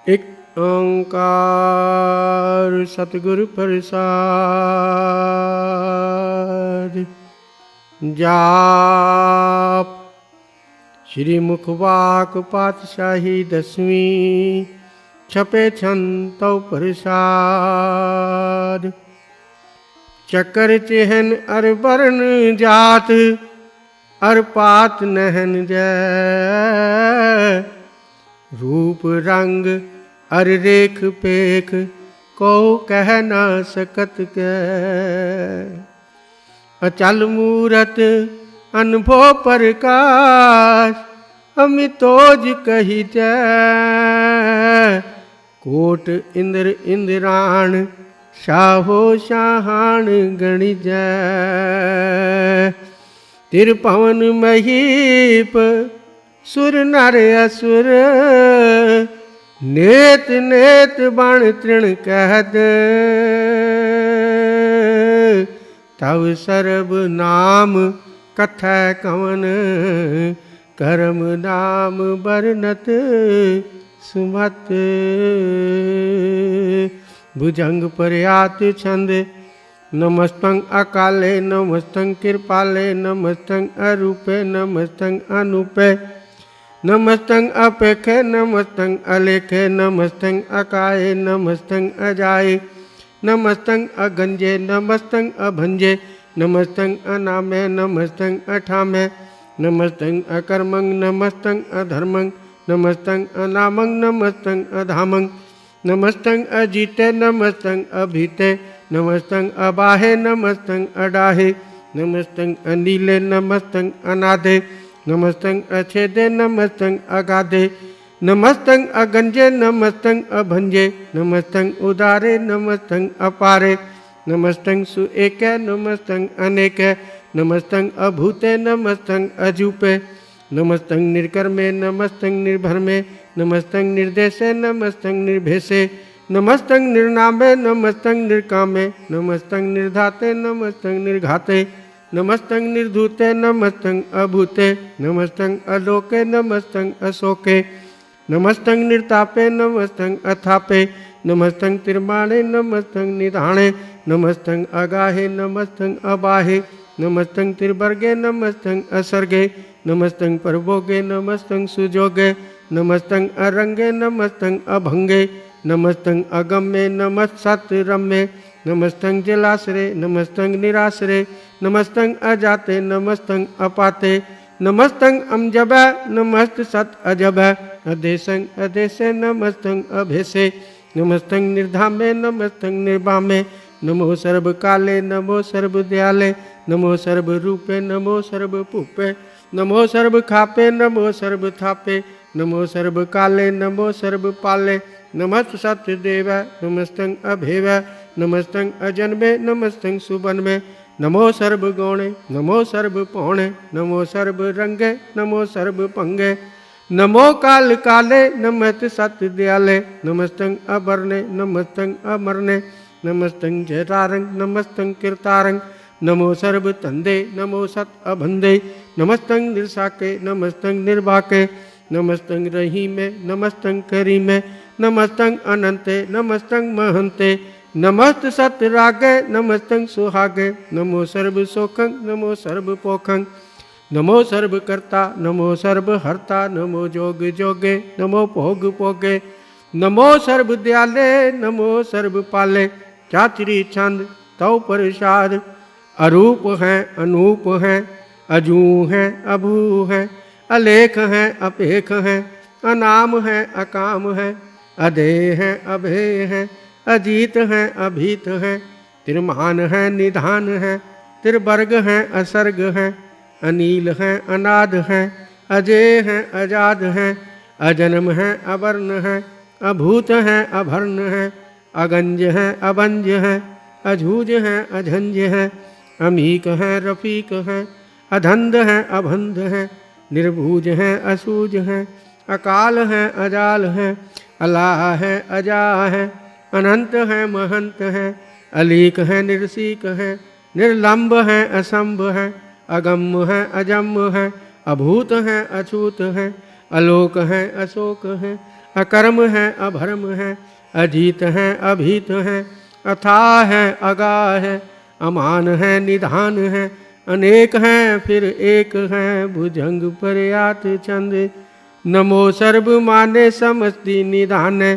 एक ओंकार सतगुरु प्रसाद। जाप श्री मुखवाक पातशाही 10वीं छपे छंतो प्रसाद। चकर चिहन अर वर्ण जात अर पात नहन जय। रूप रंग अर रेख पेख को कह न सकत के। अचल मूरत अनुभव प्रकाश अमितोज कही जय। कोट इंद्र इंद्राण शाहो शाहान गणि जय। तिरपवन महीप सुर नर असुर नेत नेत बण तृण कहत। तव सर्ब नाम कथै कवन करम नाम बरनत सुमत। भुजंग प्रयात छंद नमस्तं अकाले नमस्तं कृपाले नमस्तं अरूपे नमस्तं अनूपे नमस्तं अपेखे नमस्तं अलेखे नमस्तं अकाये नमस्तं अजाये नमस्तं अगंजे नमस्तं अभंजे नमस्तं अनामे नमस्तं अठामे नमस्तं अकर्मं नमस्तं अधर्मं नमस्तं अनामं नमस्तं अधामं नमस्तं अजीते नमस्तं अभीते नमस्तं अबाहे नमस्तं अडाहे नमस्तं अनीले नमस्तं अनादे नमस्तं अछेदे नमस्तं अगाधे नमस्तं अगंजे नमस्तं अभंजे नमस्तं उदारे नमस्तं अपारे नमस्तं सुएके नमस्तं अनेके नमस्तं अभूते नमस्तं अजूपे नमस्तं निर्कर्मे नमस्तं निर्भरमे नमस्तं निर्देशे नमस्तं निर्भेसे नमस्तं निर्नामे नमस्तं निर्कामे नमस्तं निर्धाते नमस्तं निर्घाते नमस्तं निर्धूते नमस्तं अभूते नमस्तं अलोके नमस्तं अशोके नमस्तं निर्तापे नमस्तं अथापे नमस्तं तिरमाणे नमस्तं निधाणे नमस्तं अगाहे नमस्तं अबाहे नमस्तं तिर्वर्गे नमस्तं असर्गे नमस्तं परभोगे नमस्तं सुजोगे नमस्तं अरंगे नमस्तं अभंगे नमस्तं अगम्ये नमस्तरम्ये नमस्तं जलाश्रे नमस्तं निराश्रे नमस्तं अजाते नमस्तं अपाते नमस्तं अमजबे नमस्त सत अजबे अदेशं अदेशे नमस्तं अभेसे नमस्तं निर्धामे नमस्तं निर्वामे नमो सर्वकाले नमो सर्वदयाले नमो सर्वरूपे नमो सर्वपूपे नमो सर्वखापे नमो सर्वथापे नमो सर्वकाले नमो सर्वपाले नमस्त सत्यदेव नमस्तं अभेव नमस्तं अजन्मे नमस्तं सुबन्मे नमो सर्वगौणे नमो सर्वपौणे नमो सर्वरंगे नमो सर्वपंगे नमो काल काले नमस्त सत्यदयाले नमस्तं अवर्णे नमस्तं अमरणे नमस्तं जटारंग नमस्तं कीर्तारंग नमो सर्वतंदे नमो सत अभंदे नमस्तं निर्साके नमस्तं निर्वाके नमस्तं रहीमे नमस्तं करीमे नमस्तं अनंते नमस्तं महंते नमस्त सतरागे नमस्तं सुहागे नमो सर्व सोखं नमो सर्व पोखं नमो सर्वकर्ता नमो सर्वहर्ता नमो जोग जोगे नमो भोग पोगे नमो सर्वदयाले नमो सर्वपाले। चाचरी छंद तव प्रसाद अरूप हैं अनूप हैं अजू हैं अभू हैं अलेख हैं अपेख हैं अनाम हैं अकाम हैं अधेय हैं अभेय हैं अजीत हैं अभीत हैं तिरमान हैं निधान हैं तिरवर्ग हैं असर्ग हैं अनील हैं अनाद हैं अजय हैं अजाद हैं अजन्म हैं अवर्ण हैं अभूत हैं अभर्ण हैं अगंज हैं अबंज हैं अझूज हैं अझंज हैं अमीक हैं रफीक हैं अधंध हैं अभंध हैं निर्भूज हैं असूज हैं अकाल हैं अजाल हैं अलाह हैं अजा हैं अनंत हैं महंत हैं अलीक हैं निर्सीक हैं निर्लंब हैं असंभ हैं अगम हैं अजम हैं अभूत हैं अछूत हैं अलोक हैं अशोक हैं अकर्म है अभर्म है, अजीत है अभीत है, अथाह है अगाह है, अमान है निधान है, अनेक हैं फिर एक हैं, भुजंग पर्यात चंद। नमो सर्व माने समस्ति निधाने,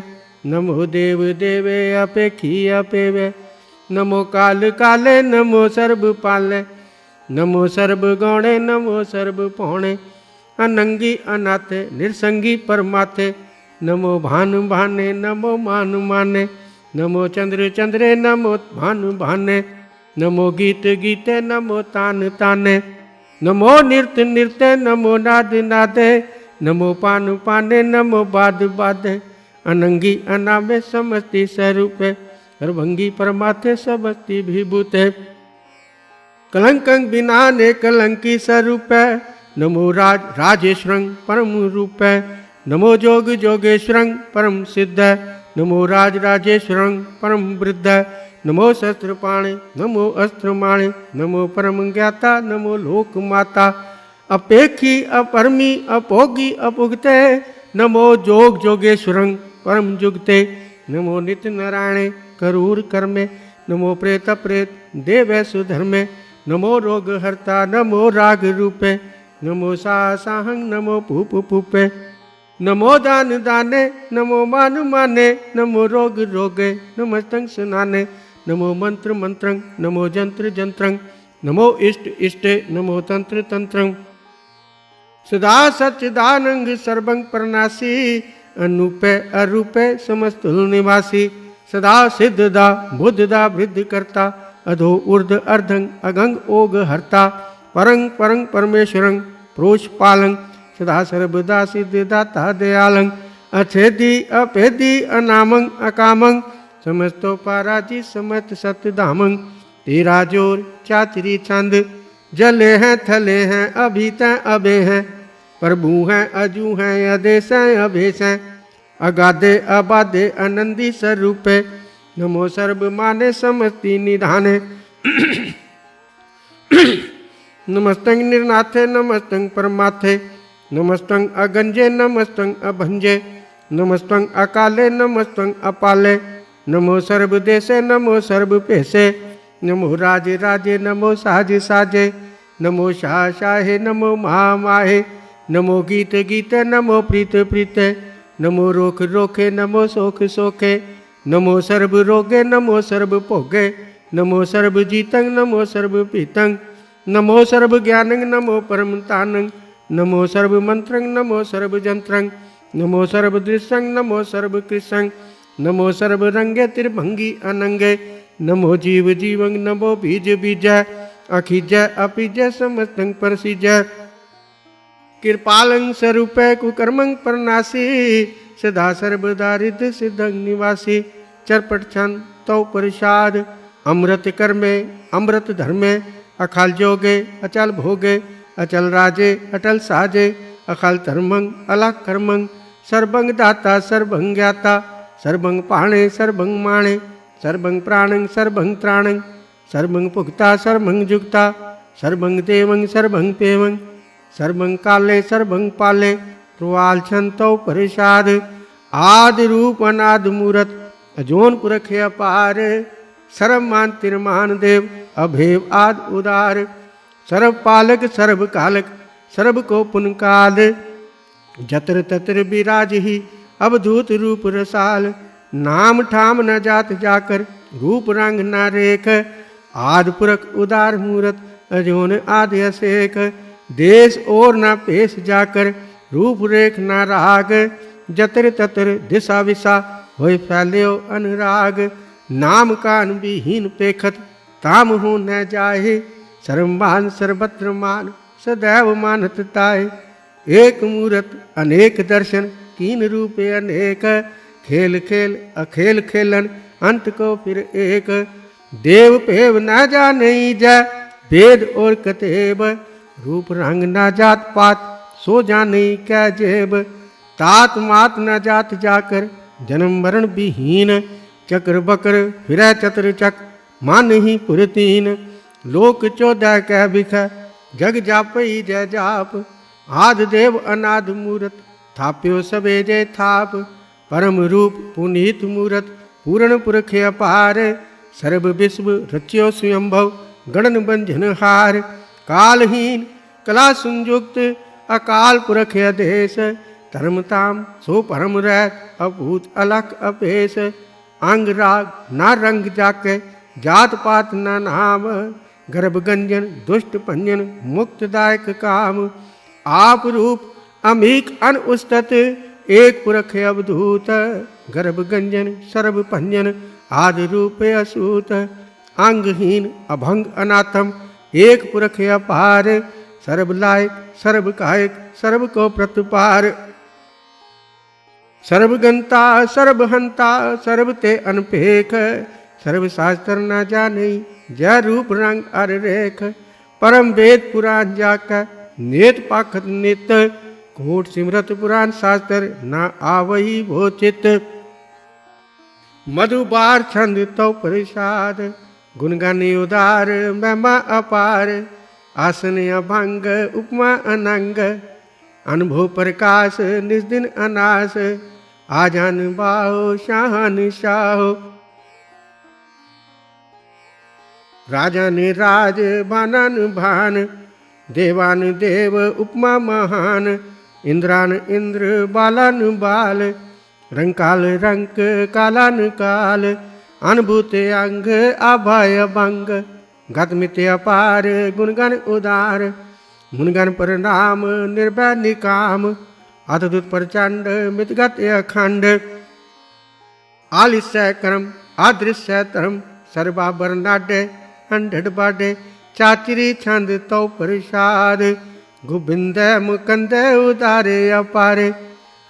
नमो देव देवे अपेखी अपेवे, नमो काल काले नमो सर्व पाले, नमो सर्व गौणे नमो सर्व पौणे, अनंगी अनाथे निरसंगी परमाथे, नमो भानु भाने नमो मान माने, नमो चंद्र चंद्रे नमो भानु भाने, नमो गीत गीते नमो तान ताने, नमो नृत्य नृत्य नमो नाद नादे, नमो पानु पाने नमो बाद बादे, अनंगी अनामे समस्ति स्वरूपे, सर्वंगी परमाथे समस्ति विभूते, कलंकं बिनाने कलंकी स्वरूपे, नमो राजेश्वरं परम रूपे, नमो जोग जोगेश्वरं परम सिद्ध, नमो राजेश्वरं परम वृद्ध, नमो शस्त्रपाणे नमो अस्त्रमाणे, नमो परम ज्ञाता नमो लोक माता, अपेक्षी अपरमी अपोगी अपुगते, नमो जोग जोगेश्वरं परम जुगते, नमो नित्य नारायणे करूर कर्मे, नमो प्रेत प्रेत देवे सुधर्मे, नमो रोग हर्ता नमो राग रूपे, नमो साहं नमो पूप पूपे, नमो दान दाने नमो मान माने, नमो रोग रोगे नमस्तंग सुनाने, नमो मंत्र मंत्रं नमो जंत्र जंत्रं, नमो इष्ट इष्टे नमो तंत्र तंत्रं, सदा सच्चिदानंद सर्वं प्रणासी, अनूपे अरूपे समस्तुल निवासी, सदा सिद्धदा बुद्धदा वृद्धि करता, अधो ऊर्ध अर्धं अगंग ओग हर्ता, परं परं परमेश्वरं प्रोष पालं, सदा सर्वदा सिद्धिदाता दयालं, अछेदी अपेदी अनामं अकामं, समस्तो पाराजी समस्त सतधामं, तेरा जोर चातरी चंद, जले हैं थले हैं अभीत अबे हैं, प्रभु हैं अजू हैं अदेश हैं अभेश हैं, अगाधे अबाधे आनंदी स्वरूपे, नमो सर्व माने समस्ति निधाने, नमस्तंग निर्नाथे नमस्तंग परमाथे, नमस्तंग अगंजे नमस्तंग अभंजे, नमस्तंग अकाले नमस्तंग अपाले, नमो सर्व देशे नमो सर्व पेशे, नमो राजे राजे नमो साजे साजे, नमो शाह शाहे नमो महा माहे, नमो गीत गीते नमो प्रीत प्रीते, नमो रोख रोखे नमो सोख सोखे, नमो सर्व रोगे नमो सर्व भोगे, नमो सर्व जीतं नमो सर्व पीतं, नमो सर्व ज्ञानं नमो परम तानं, नमो सर्व मंत्रं नमो सर्व जंत्रं, नमो सर्व दृश्यं नमो सर्व कृष्णं, नमो सर्व रंगे त्रिभंगी अनंगे, नमो जीव जीवं नमो बीज बीज, अखिज अपिज समस्तं परसिज, कृपालं स्वरूपे कुकर्मं प्रणासी, सदा सर्वदा रिद्ध सिद्धं निवासी, चरपट छंद तौ प्रसाद, अमृत कर्मे अमृत धर्मे, अखाल जोगे अचल भोगे, अचल राजे अटल साजे, अखाल धर्मं अलग कर्मं, सर्वं दाता सर्वं ज्ञाता, सर्वं पाणे सर्वं माणे, सर्वं प्राणं सर्वं त्राणं, सर्वं पुक्ता सर्वं जुक्ता, सर्वं देवं सर्वं पेवं, सर्वं काले सर्वं पाले, रुआल छंतो परिषाद, आदि रूप अनाद मूरत, अजोन पुरख अपार, सर्वमान तिरमान देव अभेव आद उदार, सर्व पालक सर्व कालक सर्व को पुनकाल, जत्र तत्र विराज ही अवधूत रूप रसाल, नाम ठाम न जात जाकर रूप रंग न रेख, आद पुरख उदार मूरत अजोन आदि असेक, देश और न पेश जाकर रूप रेख न राग, जतर ततर दिशा विशा होय फैल्यो अनुराग, नाम कान विहीन पेखत ताम हो न जाए, सर्वमान सर्वत्र मान सदैव मानत ताय, एक मूरत अनेक दर्शन कीन रूपे अनेक, खेल खेल अखेल खेलन अंत को फिर एक, देव पेव न जाने जय वेद और कतेब, रूप रंग न जात पात सो जाने क्या जेब, तात मात न जात जाकर जन्म मरण विहीन, चक्र बकर फिर चतर चक मान ही पुरतीन, लोक 14 कह बिख जग जापई जय जाप, आद देव अनाद मूरत थाप्यो सबे जय थाप, परम रूप पुनीत मूरत पूर्ण पुरख अपार सर्व विश्व रच्यो स्वयंभव गणन बंधन हार कालहीन कला संयुक्त अकाल पुरख अदेश धर्मताम सो परम रैत अभूत अलख अपेश अंग राग ना रंग जाके जात पात न नाम गर्भ गंजन दुष्ट पंजन मुक्तदायक काम आप रूप अमीक अन उस्तत एक पुरख अवधूत गर्भ गंजन सर्व पंजन आदि रूप असूत अंगहीन अभंग अनाथम एक पुरख अपार सर्व लायक सर्व कायक सर्व को प्रतिपार सर्वगंता सर्वहंता सर्व ते अनपेख सर्व शास्त्र न जाने जय रूप रंग अर रेख परम वेद पुराण जाकर नेत पाखत नित कोट सिमरत पुराण शास्त्र न आवही वो चित मधुबार छंद तो प्रसाद गुणगानी उदार महिमा अपार आसन अभंग उपमा अनंग अनुभव प्रकाश निस्दिन अनास आजान बाहो शाहन शाहो राजन राज बानन भान देवान देव उपमा महान इंद्रान इंद्र बालन बाल रंकाल रंक कालान काल अनुभूत अंग अभय भंग गतमित अपार गुणगण उदार मुनगण परिणाम निर्भय निकाम अद्भुत प्रचंड मितगत अखंड आलिस्य क्रम अदृश्य धर्म सर्वाभरणाडे अंडड बाडे चाचरी छंद तो प्रसाद गोविंद मुकंद उदारे अपारे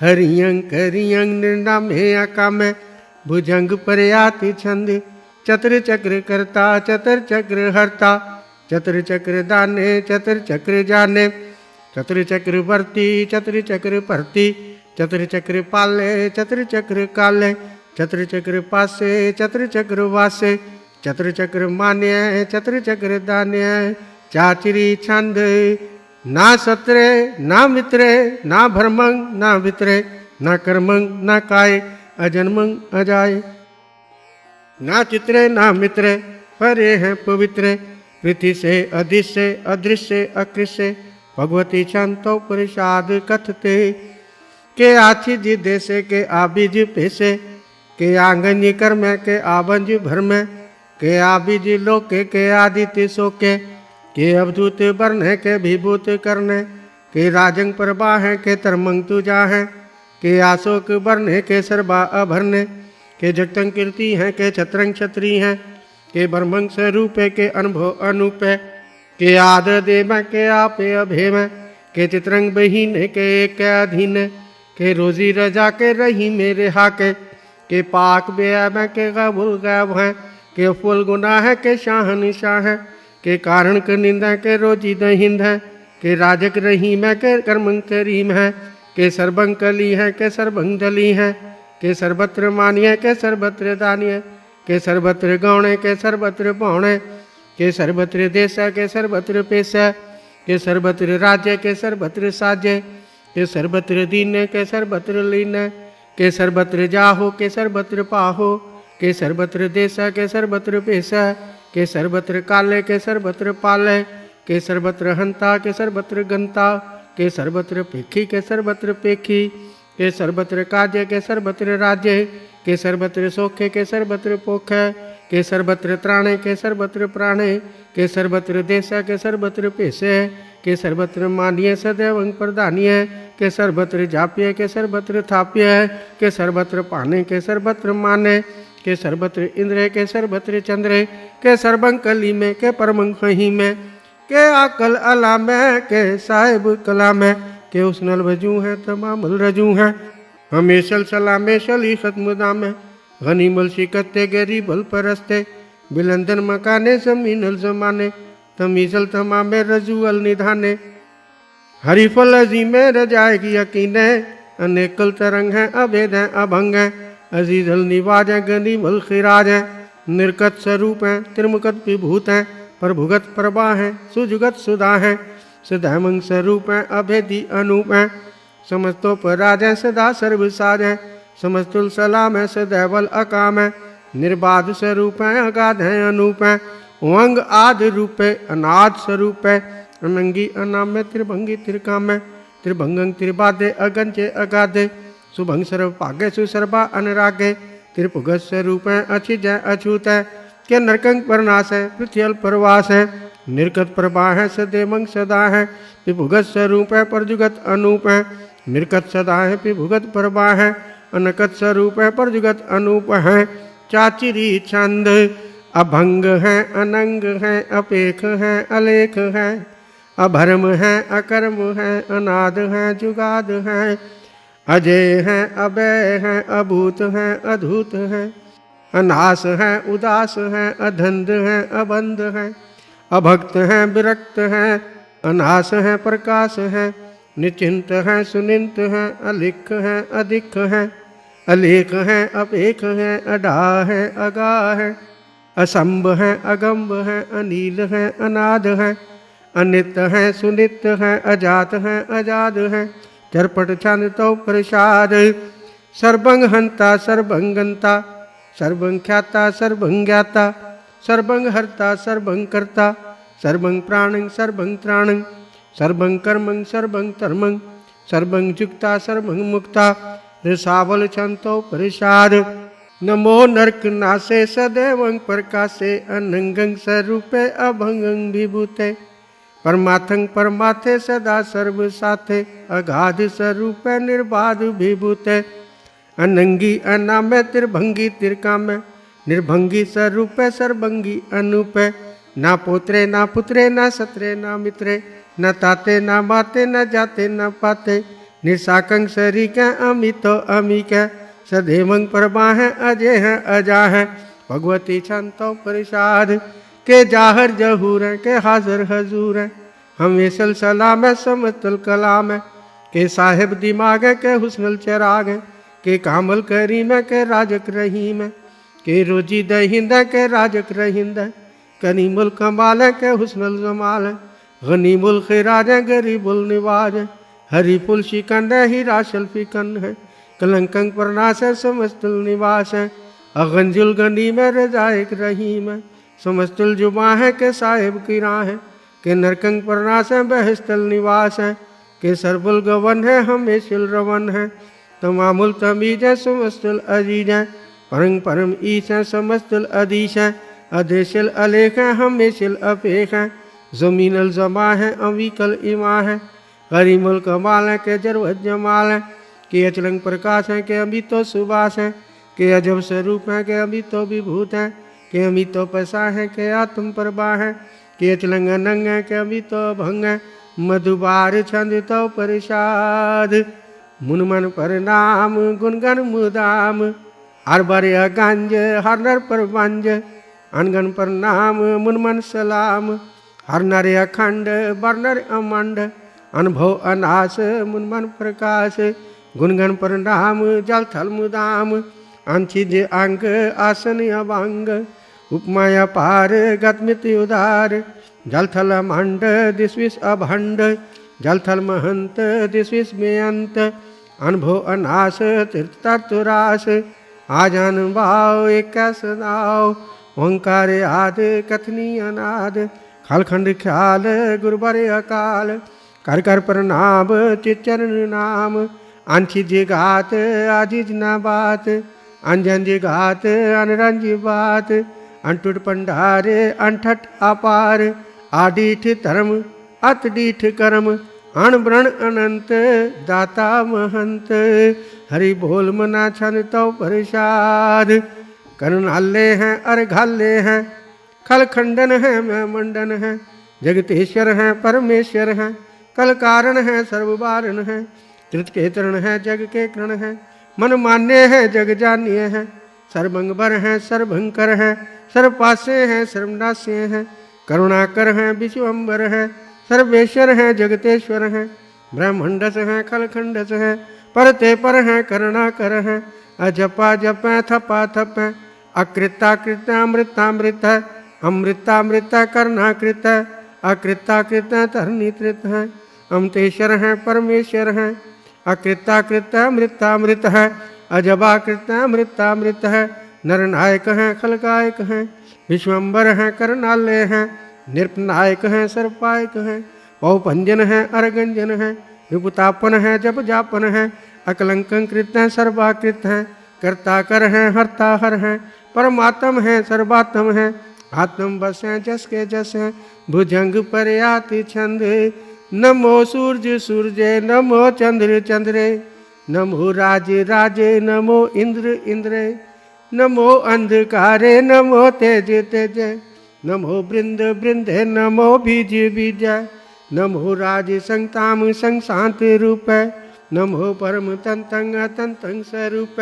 हरियंग करियंग निर्नामे अकामे भुजंग प्रयाति छंद चतुर चक्र करता चतुर चक्र हरता चतुर चक्र दाने चतुर चक्र जाने चतुर चक्र वर्ती चतुर चक्र भरती चतुर चक्र पाले चतुर चक्र काले चतुर चक्र पासे चतुर चक्र वासे चतुर चक्र मान्य चतुर चक्र दान्य चाचरी छंद ना सत्रे ना मित्रे ना भरमंग ना वित्रे ना कर्मंग ना काय अजन्मंग अजाय ना चित्रे ना मित्रे परे हैं पवित्रे पृथ्वी से अदृश्य अदृश्य अकृष्य भगवती छंतो प्रसाद कथते के आछि जी देशे के आबिज पेशे के आंगन कर्म के आबंज भरम के आबिज लोके के आदित्य शोके के अवधूत वर्ण के विभूत करने के राजंग प्रभा है के तरमंग तुजा है के आशोक वर्ण के सर्वा अभरने के जगतंग कीर्ति है के छत्रंग क्षत्रि है के ब्रह्मंग स्वरूप के अनुभव अनूप के आदर देव के आपे अभेम के चित्रंग बहीन के एक अधीन के रोजी रजा के रही मेरे हाके के पाक बेअब के गबुल गैब है के फुल गुना है के शाहन शाह के कारण के निंदा के रोजी दहिंद है के राजक रहीम है के कर्मंग करीम है के सर्वंग कली है के सर्वंग दली है के सर्वत्र मानिय के सर्वत्र दानिय के सर्वत्र गौणे के सर्वत्र पौणे के सर्वत्र देश के सर्वत्र पेश के सर्वत्र राज्य के सर्वत्र साज्य के सर्वत्र दीन के सर्वत्र लीन के सर्वत्र जाहो के सर्वत्र पाहो के सर्वत्र देश के सर्वत्र पेश के सर्वत्र काले के सर्वत्र पाले के सर्वत्र हंता के सर्वत्र गंता के सर्वत्र पेखी के सर्वत्र पेखी के सर्वत्र काज्य के सर्वत्र राज्य के सर्वत्र सोखे के सर्वत्र पोख के सर्वत्र त्राणे के सर्वत्र प्राणे के सर्वत्र देश के सर्वत्र पेशे के सर्वत्र मानिय सदैव प्रदानिय के सर्वत्र जाप्य के सर्वत्र थाप्य के सर्वत्र पाने के सर्वत्र माने के सर्वत्र इंद्र के सर्वत्र चंद्र के सर्वंग कली में के परमंग फही में के आकल अला में के साहिब कला में के उसनल वजू है तमाम रजू है हमेशल सलामेशल ही खत्मदा में गनीमल शिकते गरी बल परस्ते बिलंदन मकाने समीनल जमाने तमीसल तमामे रजू अल निधाने हरीफल अजीमे रजाएगी यकीने अनेकल तरंग है अभेद है अभंग है अजीज अल निवाज है गनीमल खिराज है निर्कत स्वरूप है त्रिमुकत विभूत है प्रभुगत प्रभा है सुजुगत सुधा है सदैमंग स्वरूप है अभेदी अनूप है समस्तो पर राज है सदा सर्वसाज है समस्तुल सलाम है सदैवल अकाम है, निर्बाध स्वरूप है अगाध है अनूप है, वंग आदि रूप है अनाद स्वरूप है, अनंगी अनाम है त्रिभंगी त्रिकाम है, त्रिभंगं त्रिबाधे अगंचे अगाधे, सुभंग सर्व भाग्य सुसर्वा अनुरागे, त्रिपुगत स्वरूप है अचिज है अछूत है, के नरकंग परनाश है पृथ्वी परवास है, निर्गत प्रभा है सदेवंग सदा है, विभुगत स्वरूप है परजुगत अनूप है, निर्गत सदा है विभुगत प्रभा है, अनकत स्वरूप है परजुगत अनूप है, चाचिरी छंद अभंग है अनंग है अपेख है अलेख है, अभर्म है अकर्म है अनाद है जुगाद है, अजय है अभय है अभूत है अधूत है, अनास है उदास है अधंध है अबंध है, अभक्त है विरक्त है अनास है प्रकाश है, निचिंत है सुनिंत है अलिख है अधिक है, अलेख है अपेख है अडा है अगा है, असंभ है अगम्भ है अनील है अनाद है, अनित है सुनित है अजात है अजाद है, चरपट छंद तो प्रसाद, सर्वंग हंता सर्वंगंता, सर्वं ख्याता सर्वं ज्ञाता, सर्वं हर्ता सर्वं कर्ता, सर्वं प्राणं सर्वं त्राणं, सर्वं कर्मं सर्वं धर्मं, सर्वं जुक्ता सर्वं मुक्ता, रसावल छंतो प्रसाद, नमो नरक नासे सदैवं प्रकाशे, अनंगं स्वरूपे अभंगं विभूते, परमार्थं परमार्थे सदा सर्व साथे, अगाध स्वरूपे निर्बाध विभूते, अनंगी अनामे त्रिभंगी त्रिकामे, निर्भंगी स्वरूपे सर्वंगी अनूपे, ना पोत्रे ना पुत्रे ना सत्रे ना मित्रे, न ताते न माते न जाते न पाते, निशाकं शरीक अमितो अमीक, सदैवं परमा है अजय है अजा है, भगवती छंतो प्रसाद, के जाहर जहूर है के हाजर हजूर है, हमेशल सलाम है समतल कलाम है, के साहिब दिमाग है के हुस्नल चराग है, के कामल करीम है के राजक रहीम है, के रोजी दहिंद है के राजक रहिंद है, करीमुल कमाल है के हुस्नल जमाल है, गनीमुल खिराज है गरीबुल निवाज है, हरीफुल शिकंद है हीराशल फिकंद है, कलंकंग प्रनाश है समस्तुल निवास है, अगंजुल गनीम है रजायक रहीम है, समस्तुल जुबा है के साहिब की राह है, के नरकंग प्रनाश है बहस्तल निवास है, के सरबुल गवन है हमेशुल रवन है, तमामुल तमीज है समस्तुल अजीज है, परम परम ईश है समस्तुल अधीश है, अदेशल अलेख है हमेशल अपेख है, जमीनल जमा है अविकल इमा है, करीमुल कमाल है के जरवत जमाल है, के अचलंग प्रकाश है के अमितो सुबास है, के अजब स्वरूप है के अमितो विभूत है, के अमितो पसा है के आत्म प्रभा है, के अचलंग अनंग है के अमितो भंग है, मधुबार छंद तो प्रसाद, मुनमन पर नाम गुनगन मुदाम, हर बर अगंज हर नर पर वंज, अनगन पर नाम मुनमन सलाम, हर नर अखंड बर नर अमंड, अनुभव अनास मुनमन प्रकाश, गुनगन पर नाम जल थल मुदाम, अंचिज अंग आसन अभंग, उपमाया पार गतमित उदार, जल थल मंड दिस्विस अभंड, जल थल महंत दिस्विस में अंत, अनुभव अनास तीर्थरास, आजान भाव एक सदाओ, ओंकार आद कथनी अनाद, खलखंड ख्याल गुरुबर अकाल, कर कर प्रणाम चिचरण नाम, अंशी जिगात आजिज ना बात, अंजन जिगात अनरंज बात, अंटुट पंडारे अनठट अपार, आडीठ धर्म अतडीठ कर्म, अणब्रण अनंत दाता महंत, हरि बोल मना छन तो प्रसाद, करनाले हैं अर्घाले हैं, खलखंडन है मैं मंडन है, जगतेश्वर है परमेश्वर है, कल कारण है सर्ववारण है, त्रित के तरण है जग के करण है, मन मान्य है जग जान्य है, सर्वंगबर है सर्वंकर है, सर्वपासे है सर्वनाश्य है, करुणाकर है विश्वम्बर है, सर्वेश्वर है जगतेश्वर है, ब्रह्मंडस है खलखंडस है, परते पर है करुणाकर है, अजपा जप थपा थप है, अकृता कृत अमृतामृत है, अमृतामृत कर्णाकृत है, अकृता कृत धरणीकृत है, अमतेश्वर है परमेश्वर है, अकृताकृत मृतामृत है, अजबाकृत मृतामृत है, नरनायक हैं खलकायक हैं, विश्वम्बर हैं करनालय हैं, नृपनायक हैं सर्पायक हैं, पौपंजन हैं अरगंजन हैं, विपुतापन हैं जप जापन हैं, अकलंकं कृत हैं सर्वाकृत हैं, कर्ताकर हैं हर्ता हर हैं, परमात्म हैं सर्वात्म हैं, आत्म बस हैं जस के जस हैं, भुजंग पर आति छंद, नमो सूर्य सूर्य नमो चंद्र चंद्रे, नमो राजे राजे नमो इंद्र इंद्रे, नमो अंधकारे नमो तेज तेज, नमो बृंद बृंदे नमो बीज बीज, नमो राज संताम संशांत रूप, नमो परम तंतंग तंतंग स्वरूप,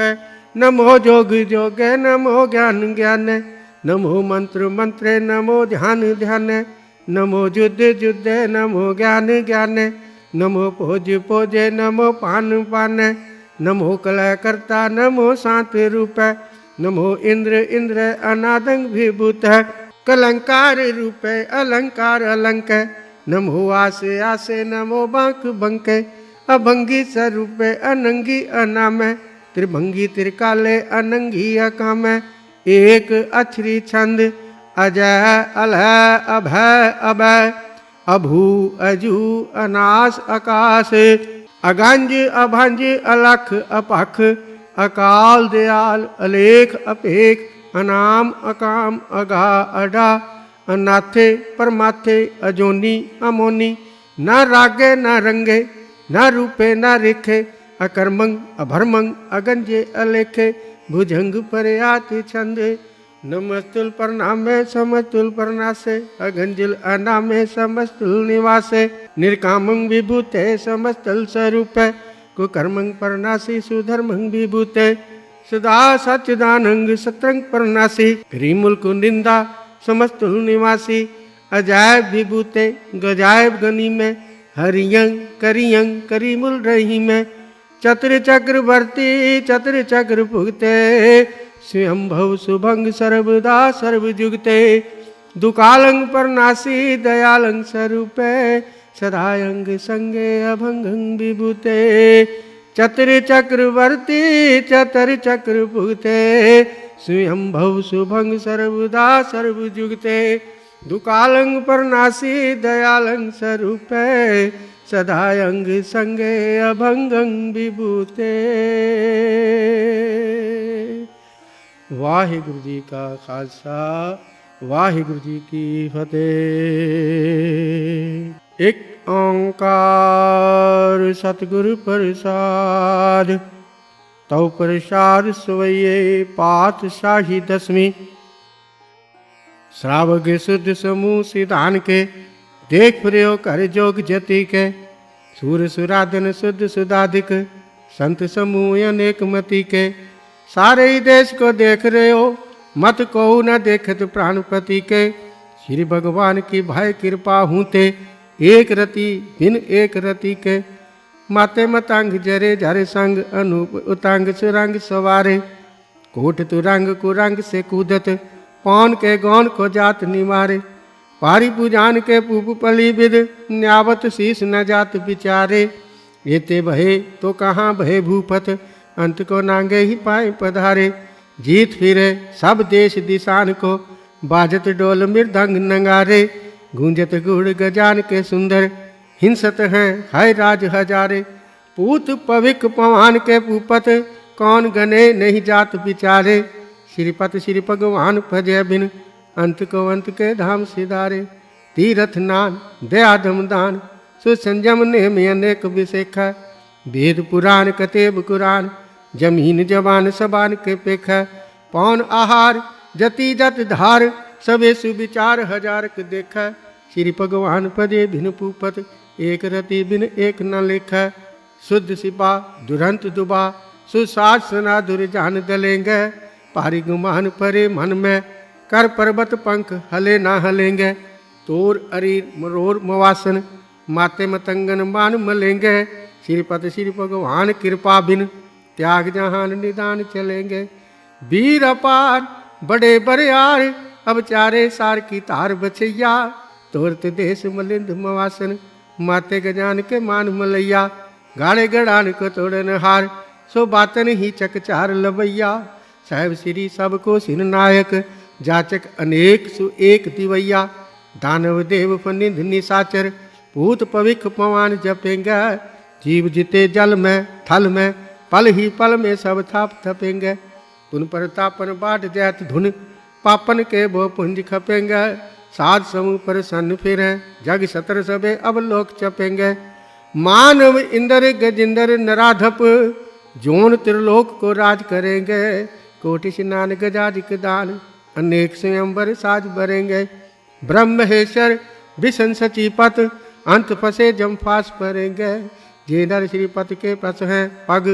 नमो जोग जोग नमो ज्ञान ज्ञान, नमो मंत्र मंत्र नमो ध्यान ध्यान, नमो युद्ध युद्ध नमो ज्ञान ज्ञान, नमो पोज पोज नमो पान पान, नमो कलय कर्ता नमो शांत रूप, नमो इंद्र इंद्र अनादंग विभूत, कलंकार रूप अलंकार अलंक, नमो आसे आसे नमो बांक बंके, अभंगी स्वरूप अनंगी अनाम, त्रिभंगी त्रिकाले अनंगी अकाम, एक अक्षरी छंद अजय अलह अभय अभय, अभू अजू अनास आकाश, अगंज अभंज अलख अपख, अकाल दयाल अलेख अपेख, अनाम अकाम अगा अडा, अनाथे परमाथे अजोनी अमोनी, न रागे न रंगे न रूपे न रेखे, अकर्मंग अभर्मंग अगंजे अलेखे, भुजंग पर आति छंद, नमस्तुल प्रणामे समस्तुल प्रणासे, अगंजिल अनामे समस्तुल निवासे, निर्कामं विभूते समस्तल स्वरूपे, कुकर्मं प्रणासी सुधर्मं विभूते, सदा सच्चिदानंग सत्रंग प्रणासी, ह्रीमुल कुनिंदा समस्तुल निवासी, अजायब विभूते गजायब गनी में, हरियंग करियंग करीमुल रही में, चतुर चक्रवर्ती चतुर चक्र भुगते, स्वयंभव शुभंग सर्वदा सर्वजुगते, दुकालंग प्रणासी दयालंग स्वरूपे, सदायंग संगे अभंगं विभूते, चतुर चक्रवर्ती चतुर चक्र भुगते, स्वयंभव शुभंग सर्वदा सर्वजुगते, दुकालंग प्रणासी दयालंग स्वरूपे, सदायंग संगे अभंगं विभूते। वाहिगुरु जी का खालसा, वाहिगुरु जी की फतेह। एक ओंकार सतगुरु प्रसाद, तौ प्रसाद सोइए पातशाही दसवीं। श्रावक शुद्ध समूह सिधान के, देख प्रयो कर जोग जति के, सूर सुराधन शुद्ध सुधाधिक, संत समूह अनेक मति के, सारे ही देश को देख रहे हो, मत को न देखत प्राणपति के, श्री भगवान की भाई कृपा हूते, एक रति बिन एक रति के, माते मतंग जरे जरे संग, अनूप उतंग सुरंग सवारे, कोट तुरंग कुरंग से कूदत, पौन के गौन को जात निवारे, पारी पूजान के पूप पली विद, न्यावत शीश न जात विचारे, येते बहे तो कहाँ बहे भूपत, अंत को नांगे ही पाए पधारे, जीत फिरे सब देश दिशान को, बाजत डोल मृदंग नंगारे, गूंजत गुड़ गजान के सुंदर, हिंसत हैं हाय राज हजारे, पूत पविक पवान के पूपत, कौन गने नहीं जात विचारे, श्रीपत श्री भगवान भजय बिन, अंत को अंत के धाम सिधारे, तीरथ नान दया दमदान, सुसंजम नेम अनेक विशेखा, वेद पुराण कतेब कुरान, जमीन जवान सबान के पेखा, पौन आहार जति जत धार, सबे सुविचार हजार के देखा, श्री भगवान पदे भिन पूपत, एक रति बिन एक न लेखा, शुद्ध सिपा दुरंत दुबा, सुसार सना दुर्जान दलेंगे, पारी गुमान परे मन में, कर पर्वत पंख हले ना हलेंगे, तोर अरीर मरोर मवासन, माते मतंगन मान मलेंगे, श्रीपति श्री भगवान कृपा बिन, त्याग जहान निदान चलेंगे, वीर अपार बड़े बरियार, अब चारे सार की तार बचैया, तोरत देश मलिंद मवासन, माते गजान के मान मलैया, गाड़े गड़ान को तोड़न हार, सो बातन ही चकचार लबैया। साहेब श्री सबको सिर नायक, जाचक अनेक सु एक दिवैया। दानव देव फनिंद निशाचर, पूत पविख पवान जपेंगे। जीव जिते जल में थल में, पल ही पल में सब थाप थपेंगे। पुन परतापन बाट जैत धुन, पापन के वो पुंज खपेंगे। साध समूह पर सन फिर जग सतर सबे अब लोक चपेंगे। मानव इंद्र गजिंदर नराधप, जोन त्रिलोक को राज करेंगे। कोटि स्नान गजाधिक दान, अनेक स्वयंवर साज भरेंगे। ब्रह्महेश्वर विष्णु सचीपत, अंत फंसे जमफास परेंगे। जे नर श्रीपति के प्रस हैं पग,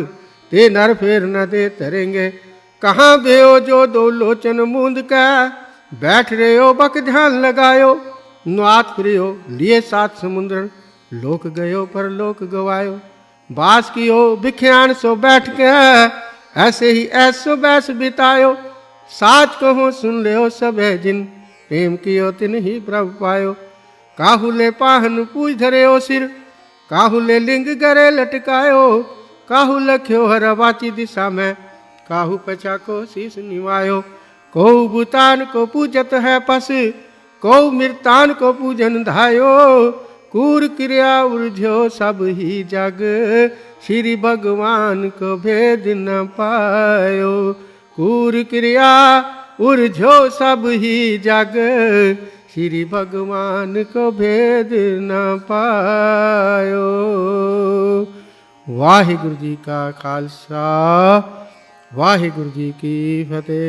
ते नर फेर न दे तरेंगे। कहाँ बेओ जो दो लोचन मूंद का, बैठ रहे हो बक ध्यान लगायो। नुआत प्रियो लिए सात समुद्र, लोक गयो पर लोक गवायो। बास कियो बिख्यान सो बैठ के, ऐसे ही ऐसो बैस बितायो। साच कहो सुन लियो सब है जिन, प्रेम कियो तिन ही प्रभ पायो। काहू ले पाहन पूज धरे ओ सिर, काहू ले लिंग गरे लटकायो। काहू लख्यो हर वाची दिशा में, काहू पछा को शीस निवायो। को भूतान को पूजत है पस, को मृतान को पूजन धायो। कूर क्रिया उर्झो सब ही जग, श्री भगवान को भेद न पायो। कूर क्रिया उर्झो सब ही जग, श्री भगवान को भेद न पायो। वाहिगुरु जी का खालसा, वाहिगुरु जी की फतेह।